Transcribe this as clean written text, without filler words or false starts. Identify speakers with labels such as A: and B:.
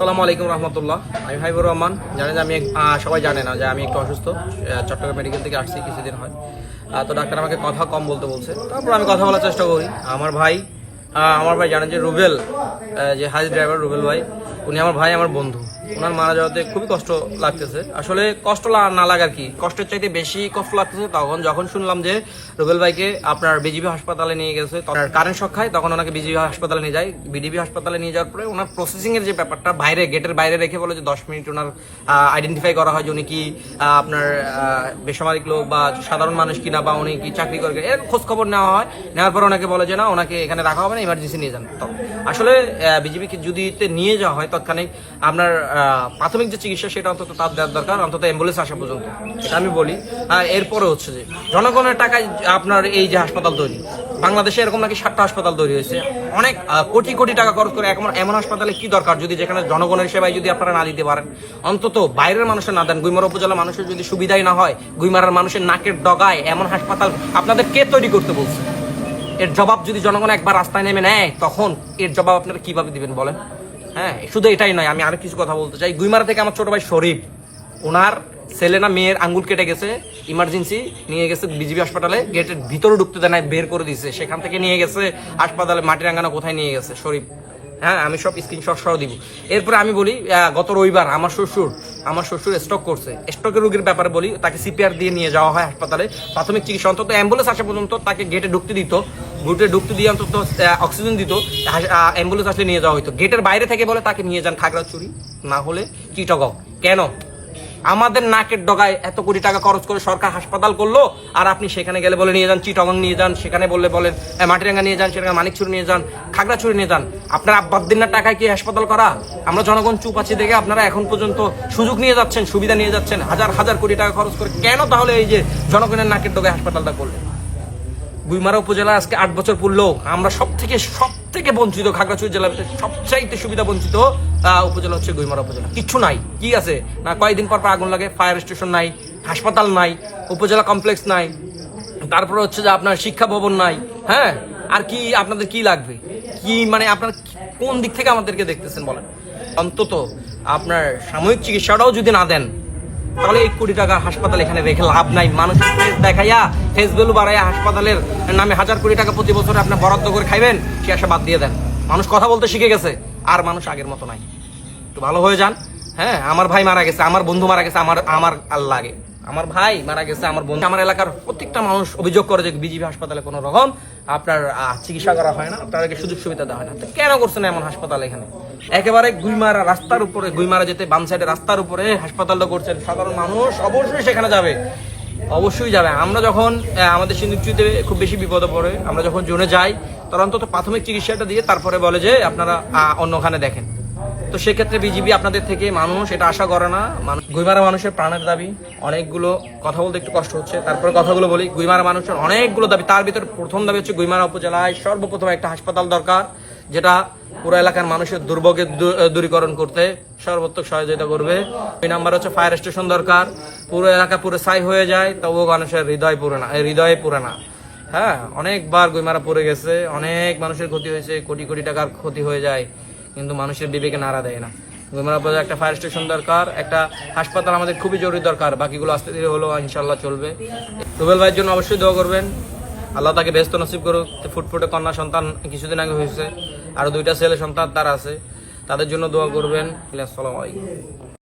A: আসসালামু আলাইকুম রহমতুল্লাহ। আমি হাবিবুর রহমান। জানেন যে আমি সবাই জানে না যে আমি একটু অসুস্থ। চট্টগ্রাম মেডিকেল থেকে আসছি কিছুদিন হয়। তো ডাক্তার আমাকে কথা কম বলতে বলছে, তারপর আমি কথা বলার চেষ্টা করি। আমার ভাই জানেন যে রুবেল, যে হাজি ড্রাইভার রুবেল ভাই, উনি আমার ভাই, আমার বন্ধু। ওনার মারা যাওয়াতে খুবই কষ্ট লাগতেছে। আসলে কষ্ট না লাগার কি, কষ্টের চাইতে বেশি কষ্ট লাগতেছে যখন শুনলাম যে রুবেল ভাইকে আপনার বিজিবি হাসপাতালে নিয়ে গেছে। কারেন্ট শক খায়, তখন ওনাকে বিজিবি হাসপাতালে নিয়ে যায়। বিডিবি হাসপাতালে নিয়ে যাওয়ার পরে ওনার প্রসেসিং এর যে ব্যাপারটা, গেটের বাইরে রেখে বলে যে 10 মিনিট ওনার আইডেন্টিফাই করা হয় যে উনি কি আপনার বেসামরিক লোক বা সাধারণ মানুষ কিনা, বা উনি কি চাকরি করে, এর খোঁজ খবর নেওয়া হয়। নেওয়ার পর ওনাকে বলে যে না, ওনাকে এখানে রাখা হবে না, ইমার্জেন্সি নিয়ে যান। তো আসলে বিজিবিকে যদি নিয়ে যাওয়া হয় তৎক্ষণিক আপনার প্রাথমিক যে চিকিৎসা সেটা অন্তত তার দেওয়ার দরকার, অন্তত অ্যাম্বুলেন্স আসা পর্যন্ত, এটা আমি বলি। এরপরে হচ্ছে যে জনগণের টাকায় আপনার এই যে হাসপাতাল তৈরি, বাংলাদেশে এরকম নাকি 7টা হাসপাতাল তৈরি হয়েছে, অনেক কোটি কোটি টাকা খরচ করে। এমন হাসপাতালে কি দরকার যদি যেখানে জনগণের সেবায় যদি আপনারা না দিতে পারেন, অন্তত বাইরের মানুষের না দেন। গুইমারা উপজেলা মানুষের যদি সুবিধাই না হয়, গুইমারার মানুষের নাকের ডগায় এমন হাসপাতাল আপনাদের কে তৈরি করতে বলছে? এর জবাব যদি জনগণ একবার রাস্তায় নেমে নেয়, তখন এর জবাব আপনারা কিভাবে দিবেন বলেন? হ্যাঁ, শুধু এটাই নয়, আমি আরো কিছু কথা বলতে চাই। গুইমারা থেকে আমার ছোট ভাই শরীফ, ওনার ছেলে না মেয়ের আঙ্গুল কেটে গেছে, ইমার্জেন্সি নিয়ে গেছে বিজিবি হাসপাতালে, গেটের ভিতরে ঢুকতে দেয় না, বের করে দিয়েছে। সেখান থেকে নিয়ে গেছে হাসপাতালে, মাটিরাঙ্গানা কোথায় নিয়ে গেছে শরীফ। হ্যাঁ, আমি সব স্ক্রিনশট সহ দিব। এরপরে আমি বলি, গত রবিবার আমার শ্বশুর স্ট্রোক করছে। স্ট্রোকের রোগীর ব্যাপারে বলি, তাকে সিপিআর দিয়ে নিয়ে যাওয়া হয় হাসপাতালে, প্রাথমিক চিকিৎসা। অন্তত অ্যাম্বুলেন্স আসা পর্যন্ত তাকে গেটে ঢুকতে দিয়ে অন্তত অক্সিজেন দিত, অ্যাম্বুলেন্স আসলে নিয়ে যাওয়া হতো। গেটের বাইরে থেকে বলে তাকে নিয়ে যান খাগড়াছড়ি, না হলে চিটাগং। কেন? আমাদের নাকের ডগায় এত কোটি টাকা খরচ করে সরকার হাসপাতাল করলো, আর আপনি সেখানে গেলে বলে নিয়ে যান চিটাগং নিয়ে যান, সেখানে বলেন মাটিরাঙ্গা নিয়ে যান, সেখানে মানিকছড়ি নিয়ে যান, খাগড়াছড়ি নিয়ে যান। আপনার আব্বাদ্দিনার টাকায় কি হাসপাতাল করা? আমরা জনগণ চুপ আছি দেখে আপনারা এখন পর্যন্ত সুযোগ নিয়ে যাচ্ছেন, সুবিধা নিয়ে যাচ্ছেন হাজার হাজার কোটি টাকা খরচ করে। কেন তাহলে এই যে জনগণের নাকের ডগায় হাসপাতালটা করলেন? গুইমারা উপজেলা আজকে 8 বছর পড়লো, আমরা সব থেকে বঞ্চিত। খাগড়াছড়ি জেলার সবচাইতে সুবিধা বঞ্চিত উপজেলা হচ্ছে গুইমারা উপজেলা। কিচ্ছু নাই, কি আছে না, কয়েকদিন পর আগুন লাগে, ফায়ার স্টেশন নাই, হাসপাতাল নাই, উপজেলা কমপ্লেক্স নাই, তারপরে হচ্ছে যে আপনার শিক্ষা ভবন নাই। হ্যাঁ, আর কি আপনাদের কি লাগবে? কি মানে আপনার কোন দিক থেকে আমাদেরকে দেখতেছেন বলেন? অন্তত আপনার সাময়িক চিকিৎসাটাও যদি না দেন, তাহলে 1 কোটি টাকা হাসপাতাল এখানে রেখে লাভ নাই। মানুষের ফেস দেখাইয়া, ফেস ভ্যালু বাড়াইয়া হাসপাতালের নামে হাজার কোটি টাকা প্রতি বছরে আপনি বরাদ্দ করে খাইবেন, সে আশা বাদ দিয়ে দেন। মানুষ কথা বলতে শিখে গেছে, আর মানুষ আগের মতো নাই। একটু ভালো হয়ে যান। হ্যাঁ, আমার ভাই মারা গেছে, আমার বন্ধু মারা গেছে, আমার আল্লাহ আগে। আমার ভাই মারা গেছে, আমার বন্ধু, আমার এলাকার প্রত্যেকটা মানুষ অভিযোগ করে যে বিজিবি হাসপাতালে কোনো রকম আপনার চিকিৎসা করা হয় না, তাদেরকে সুযোগ সুবিধা দেওয়া হয় না। তো কেন করছেন এমন হাসপাতাল এখানে? একেবারে গুইমারা রাস্তার উপরে, গুইমারা যেতে বাম সাইডে রাস্তার উপরে হাসপাতালটা করছেন। সাধারণ মানুষ অবশ্যই সেখানে যাবে, অবশ্যই যাবে। আমরা যখন আমাদের সিন্দুকচুরিতে খুব বেশি বিপদে পড়ে, আমরা যখন জোনে যাই, তারা অন্তত প্রাথমিক চিকিৎসাটা দিয়ে তারপরে বলে যে আপনারা অন্যখানে দেখেন। তো সেক্ষেত্রে বিজিবি আপনাদের থেকে মানুষ এটা আশা করে না। গুইমারা মানুষের প্রাণের দাবি, অনেকগুলো কথা বলতে একটু কষ্ট হচ্ছে, তারপরে কথাগুলো বলি। গুইমারা মানুষের অনেকগুলো দাবি, তার ভিতরে প্রথম দাবি হচ্ছে গুইমারা উপজেলায় সর্বপ্রথম একটা হাসপাতাল দরকার, যেটা পুরো এলাকার মানুষের দুর্ভোগের দূরীকরণ করতে সর্বোত্তক সহযোগিতা করবে। 2 নাম্বার হচ্ছে ফায়ার স্টেশন দরকার। পুরো এলাকা পুরো ছাই হয়ে যায়, তবুও মানুষের হৃদয়ে পুরে না। হ্যাঁ, অনেকবার গুইমারা পড়ে গেছে, অনেক মানুষের ক্ষতি হয়েছে, কোটি কোটি টাকার ক্ষতি হয়ে যায়, কিন্তু মানুষের বিবেকে নাড়া দেয় না। গুইমারা উপজেলায় একটা ফায়ার স্টেশন দরকার, একটা হাসপাতাল আমাদের খুবই জরুরি দরকার। বাকিগুলো আস্তে ধীরে হলেও ইনশাল্লাহ চলবে। রুবেল ভাইয়ের জন্য অবশ্যই দোয়া করবেন, আল্লাহ তাকে ব্যস্ত নসিব করুক। ফুটফুটে কন্যা সন্তান কিছুদিন আগে হয়েছে, আরো 2টা ছেলে সন্তান তার আছে, তাদের জন্য দোয়া করবেন। আসসালামু আলাইকুম।